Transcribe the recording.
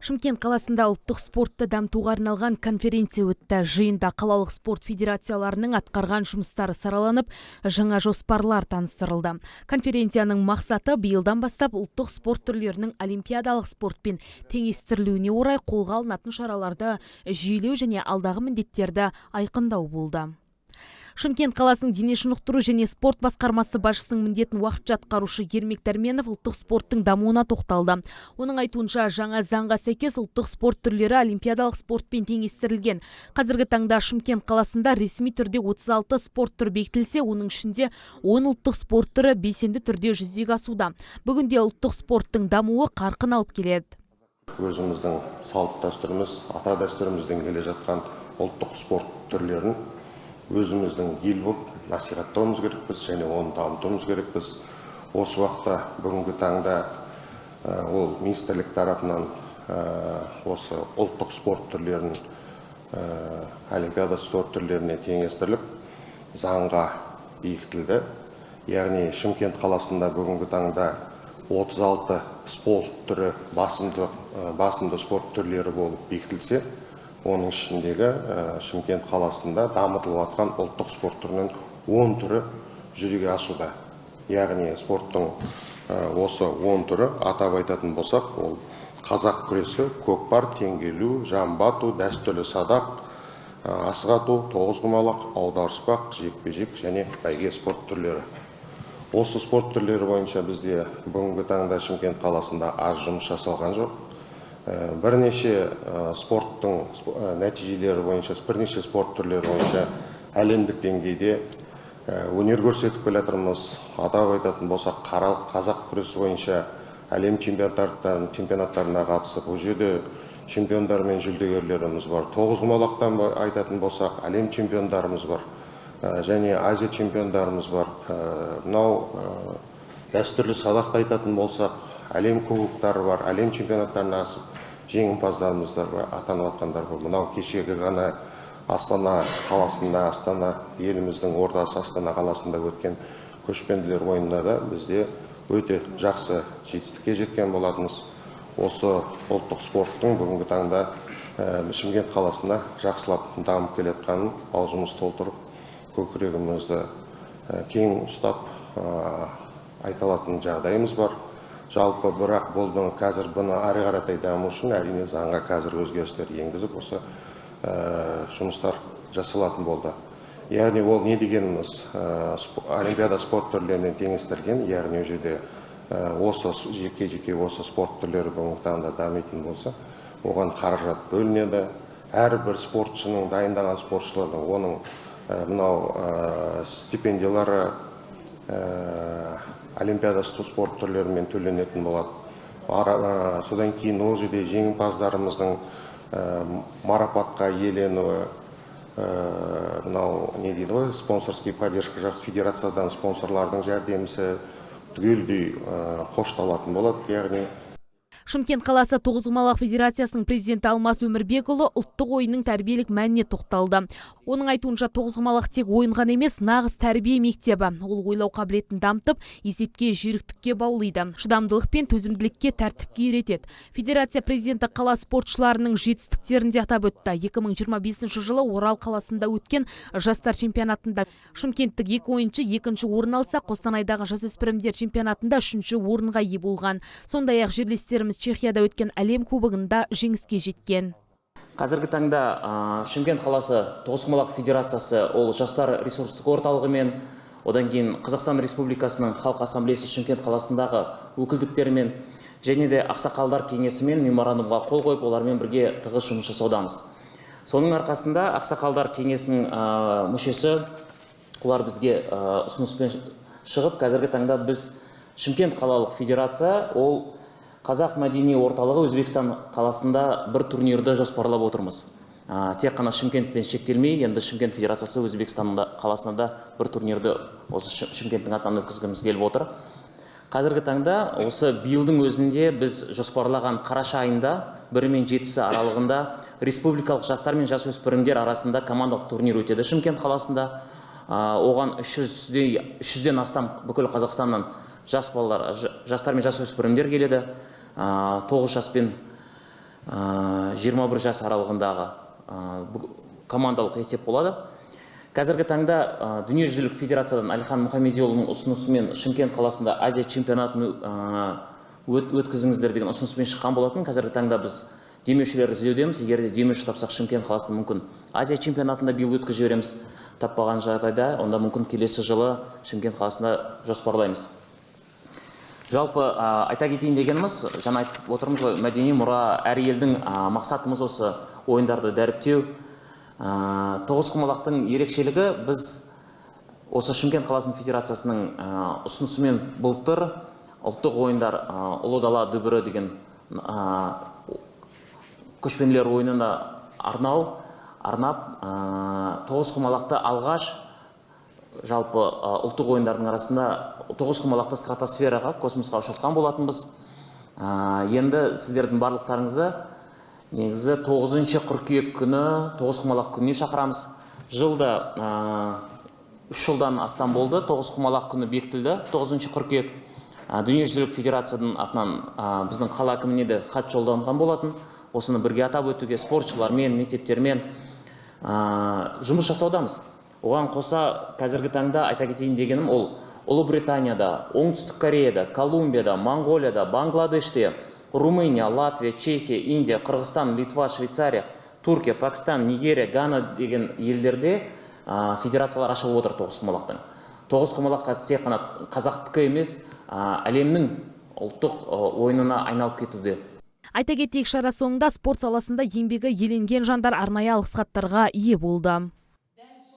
Шымкент қаласында ұлттық спортты дамытуға арналған конференция өтті. Жиында қалалық спорт федерацияларының атқарған жұмыстары сараланып, жаңа жоспарлар таныстырылды. Конференцияның мақсаты биылдан бастап ұлттық спорт түрлерінің олимпиадалық спортпен теңестірілуіне орай қолға алынатын шараларды жүйелеу және алдағы міндеттерді айқындау болды. Шымкент қаласының дене шынықтыру және спорт басқармасы басшысының міндетін уақытша атқарушы Ермек Дәрменов ұлттық спорттың дамуына тоқталды. Оның айтуынша, жаңа заңға сәйкес ұлттық спорт түрлері олимпиадалық спортпен теңестірілген. Қазіргі таңда Шымкент қаласында ресми түрде 36 спорт түрі бекітілсе, оның ішінде 10 ұлттық спорт түрі белсенді түрде жүзеге асуда. Бүгінде ұлттық спорттың дамуы қарқын алып келеді. Өзіміздің салт дәстүріміз, ата дәстүрімізден келе жатқан ұлттық спорт түрлерін өзіміздің ел болып насихаттауымыз керекпіз және оны дамытуымыз керекпіз. Осы уақытта бүгінгі таңда ол министрлік тарапынан осы ұлттық спорт түрлерін олимпиада спорт түрлеріне теңестіріліп заңға бекітілді. Яғни Шымкент қаласында бүгінгі таңда 36 спорт түрі басымды спорт түрлері болып бекітілсе, оның ішіндегі Шымкент қаласында дамытылып жатқан ұлттық спорт түрінің 10 түрі жүзеге асуда. Яғни спорттың осы 10 түрі атап айтатын болсақ, ол қазақ күресі, көкпар, теңге ілу, жамбы ату, дәстүрлі садақ, асық ату, тоғызқұмалақ, аударыспақ, жекпе-жек және бәйге спорт түрлері. Осы спорт түрлері бойынша бізде бүгінгі таңда Шымкент қаласында аз жұмыс жасалған жоқ. Бірнеше спорттың нәтижелері бойынша, бірнеше спорт түрлері бойынша әлемдік деңгейде өнер көрсетіп келе жатырмыз. Атап айтатын болсақ, қазақ күресі бойынша әлем чемпионаттарына қатысып, ол жерде чемпиондар мен жүлдегерлеріміз бар. Тоғызқұмалақтан айтатын болсақ, әлем чемпиондарымыз бар және Азия чемпиондарымыз бар. Мынау дәстүрлі садақты айтатын болсақ, әлем кубоктары бар, әлем чемпионаттарына асып жеңімпаздарымыздар бар, атанып жатқандар бар. Мынау кешегі ғана Астана қаласында, Астана еліміздің ордасы Астана қаласында өткен көшпенділер ойынында да бізде өте жақсы жетістікке жеткен болатынбыз. Осы ұлттық спорттың бүгінгі таңда Шымкент қаласында жақсылап дамып келе жатқанын аузымыз толтырып, көкірегімізді кең ұстап айта алатын жағдайымыз бар. Жалпы бірақ болдың қазір бұны ары қаратай даму үшін әрине заңға қазір өзгерістер енгізіп, осы жұмыстар жасалатын болды. Яғни ол не дегеніміз, олимпиада спорт түрлерінен теңестірген, яғни жерде осы жеке осы спорт түрлері бүгінгі таңда дамитын болса, оған қаражат бөлінеді. Әрбір спортшының, дайындаған спортшылардың оның мынау стипендиялары олимпиада спорт түрлерімен төленетін болады. Содан кейін ол жерде жеңімпаздарымыздың марапатқа иеленуі, мынау не дейді ғой, спонсорский поддержка жақ федерациядан спонсорлардың жәрдемісі түгелдей қошталатын болады. Яғни Шымкент қаласы Тоғызқұмалақ федерациясының президенті Алмас Өмірбекұлы ұлттық ойынның тәрбиелік мәніне тоқталды. Оның айтуынша Тоғызқұмалақ тек ойын ғана емес, нағыз тәрбие мектебі. Ол ойлау қабілетін дамытып, есепке, жүйріктікке баулиды. Шыдамдылық пен төзімділікке, тәртіпке үйретеді. Федерация президенті қала спортшыларының жетістіктерін де атап өтті. 2025 жылы Орал қаласында өткен жастар чемпионатында шымкенттік 2 ойыншы 2-ші орын алса, Қостанайдағы жасөспірімдер чемпионатында 3-ші орынға ие болған. Сондай-ақ жерлестеріміз Чехияда өткен әлем кубогында жеңіске жеткен. Қазіргі таңда Шымкент қаласы Тоғызқұмалақ федерациясы ол жастар ресурстық орталығымен, одан кейін Қазақстан Республикасының Халық Ассамблеясы Шымкент қаласындағы өкілдіктерімен және де ақсақалдар кеңесімен меморандумға қол қойып, олармен бірге тығыз жұмыс жасаудамыз. Соның арқасында ақсақалдар кеңесінің мүшесі, олар бізге ұсыныспен шығып, қазіргі таңда біз Шымкент қалалық федерация ол Қазақ мәдени орталығы Өзбекстан қаласында бір турнирді жоспарлап отырмыз. Тек қана Шымкентпен шектелмей, енді Шымкент федерациясы Өзбекстан қаласында бір турнирді осы Шымкенттің атынан өткізгіміз келіп отыр. Қазіргі таңда осы биылдың өзінде біз жоспарлаған қараша айында 1 мен 7 аралығында республикалық жастар мен жасөспірімдер арасында командалық турнир өтеді Шымкент қаласында. Оған 300-ден астам бүкіл Қазақстаннан жас балалар, жастар мен жасөспірімдер келеді. 9 жас пен 21 жас аралығындағы командалық есеп болады. Қазіргі таңда Дүниежүзілік федерациядан Әлихан Мұхамедиұлының ұсынысымен Шымкент қаласында Азия чемпионатын өткізіңіздер деген ұсыныспен шыққан болатын. Қазіргі таңда біз демеушілер іздеудеміз. Егер де демеуші тапсақ, Шымкент қаласында мүмкін Азия чемпионатында биыл өткізіп жібереміз. Таппаған жағдайда, онда мүмкін келесі жылы Шымкент қаласында жоспарлаймыз. Жалпы айта кетейін дегеніміз, жаңа айтып отырмыз ғой, мәдени мұра әр елдің мақсатымыз осы ойындарды дәріптеу. Тоғызқұмалақтың ерекшелігі, біз осы Шымкент қаласының федерациясының ұсынысымен былтыр ұлттық ойындар ұлы дала дүбірі деген көшпенділер ойынына арнап тоғызқұмалақты алғаш жалпы ұлттық ойындардың арасында тоғызқұмалақты стратосфераға, космосқа ұшыртқан болатынбыз. Енді сіздердің барлықтарыңызды негізі 9 қыркүйек күні тоғызқұмалақ күніне шақырамыз. Жылда 3 жылдан астам болды. Тоғызқұмалақ күні бекітілді. 9 қыркүйек Дүниежүзілік федерацияның атынан біздің қала әкіміне де хат жолданған болатын. Осыны бірге атап өтуге спортшылармен, мектептермен жұмыс жасаудамыз. Оған қоса қазіргі таңда айта кетейін дегенім, ол Ұлыбританияда, Оңтүстік Кореяда, Колумбияда, Монголияда, Бангладеште, Румыния, Латвия, Чехия, Индия, Қырғызстан, Литва, Швейцария, Түркия, Пакистан, Нигерия, Гана деген елдерде федерациялар ашылып отыр тоғызқұмалақтың. Тоғызқұмалақ тек қана қазақтікі емес, әлемнің ұлттық ойынына айналып кетуде. Айта кетейік, шара соңында спорт саласында еңбегі еленген жандар арнайы алғыс хаттарға ие болды.